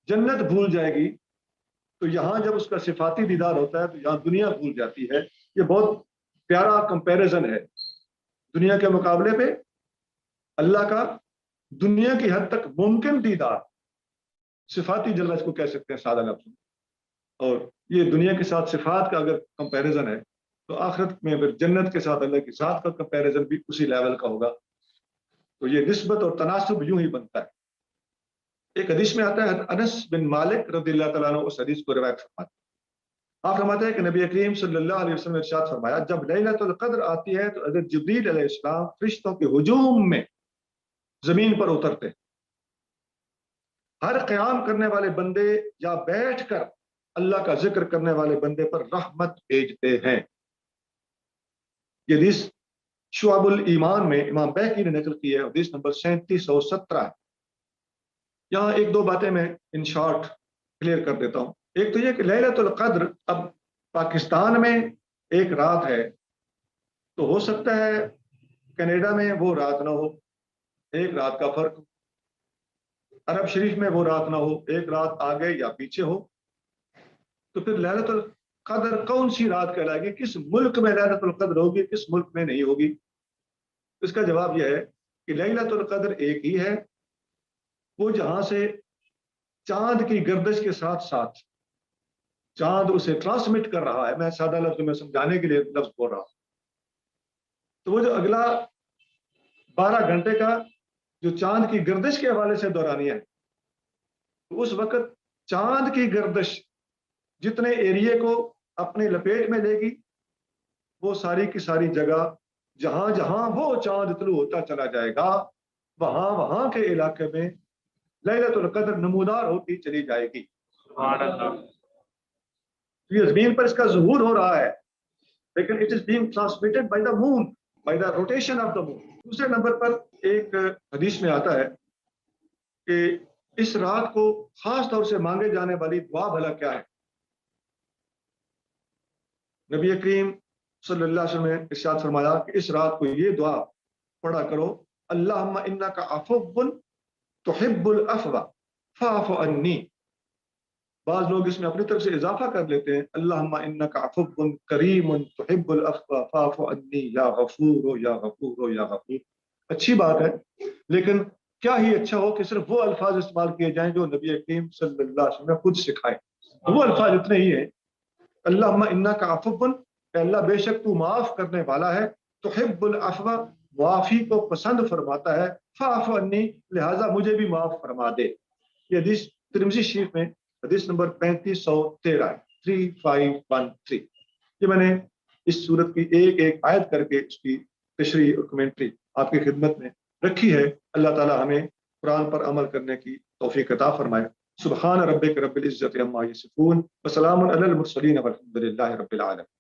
جنت بھول جائے گی. تو یہاں جب اس کا صفاتی دیدار ہوتا ہے تو یہاں دنیا بھول جاتی ہے. یہ بہت پیارا کمپیریزن ہے. دنیا کے مقابلے پہ اللہ کا دنیا کی حد تک ممکن دیدار صفاتی جلوہ اس کو کہہ سکتے ہیں سادہ لفظ میں. اور یہ دنیا کے ساتھ صفات کا اگر کمپیریزن ہے تو آخرت میں پھر جنت کے ساتھ اللہ کی ذات کا کمپیریزن بھی اسی لیول کا ہوگا. تو یہ نسبت اور تناسب یوں ہی بنتا ہے. ایک حدیث میں آتا ہے انس بن مالک رضی اللہ تعالیٰ عنہ اس حدیث کو روایت فرماتے ہیں. آپ فرماتے ہیں کہ نبی کریم صلی اللہ علیہ وسلم نے ارشاد فرمایا جب لیلۃ القدر آتی ہے تو حضرت جبریل علیہ السلام فرشتوں کے ہجوم میں زمین پر اترتے ہیں. ہر قیام کرنے والے بندے یا بیٹھ کر اللہ کا ذکر کرنے والے بندے پر رحمت بھیجتے ہیں. یہ حدیث شعب الایمان میں امام بیہقی نے نقل کی ہے. حدیث نمبر 3717 ہے. یہاں ایک دو باتیں میں ان شارٹ کلیئر کر دیتا ہوں. ایک تو یہ کہ لیلۃ القدر اب پاکستان میں ایک رات ہے تو ہو سکتا ہے کینیڈا میں وہ رات نہ ہو, ایک رات کا فرق. عرب شریف میں وہ رات نہ ہو, ایک رات آگے یا پیچھے ہو. تو پھر لیلۃ القدر کون سی رات کہلائے گی؟ کس ملک میں لیلۃ القدر ہوگی, کس ملک میں نہیں ہوگی؟ اس کا جواب یہ ہے کہ لیلۃ القدر ایک ہی ہے, وہ جہاں سے چاند کی گردش کے ساتھ ساتھ چاند اسے ٹرانسمٹ کر رہا ہے. میں سادہ لفظ میں سمجھانے کے لیے لفظ بول رہا ہوں. تو وہ جو اگلا 12 گھنٹے کا جو چاند کی گردش کے حوالے سے دورانیہ ہے, تو اس وقت چاند کی گردش جتنے ایریے کو اپنے لپیٹ میں لے گی وہ ساری کی ساری جگہ جہاں جہاں وہ چاند طلوع ہوتا چلا جائے گا وہاں وہاں کے علاقے میں لیلۃ القدر نمودار ہوتی چلی جائے گی. سبحان اللہ. یہ زمین پر اس کا ظہور ہو رہا ہے لیکن it is being transmitted by the moon, by the rotation of the moon. دوسرے نمبر پر ایک حدیث میں آتا ہے کہ اس رات کو خاص طور سے مانگے جانے والی دعا بھلا کیا ہے؟ نبی کریم صلی اللہ علیہ وسلم نے ارشاد فرمایا کہ اس رات کو یہ دعا پڑھا کرو, اللہم انک عفو تحب العفو فاعف عنی. بعض لوگ اس میں اپنی طرف سے اضافہ کر لیتے ہیں, اللہم انک عفو کریم تحب العفو فاعف عنی یا غفور یا غفور یا غفور. اچھی بات ہے, لیکن کیا ہی اچھا ہو کہ صرف وہ الفاظ استعمال کیے جائیں جو نبی کریم صلی اللہ علیہ وسلم نے خود سکھائے. وہ الفاظ اتنے ہی ہیں, اللہم انک عفو, اے اللہ بے شک تو معاف کرنے والا ہے, تحب العفو معافی کو پسند فرماتا ہے, فاعف عنی لہذا مجھے بھی معاف فرما دے. یہ حدیث ترمذی شریف میں حدیث نمبر 3513 3513. یہ میں نے اس صورت کی ایک ایک آیت کر کے اس کی تشریح اور کمنٹری آپ کی خدمت میں رکھی ہے. اللہ تعالی ہمیں قرآن پر عمل کرنے کی توفیق عطا فرمائے. سبحان ربک رب العزت عما یصفون وسلام علی المرسلین والحمد للہ رب العالمین.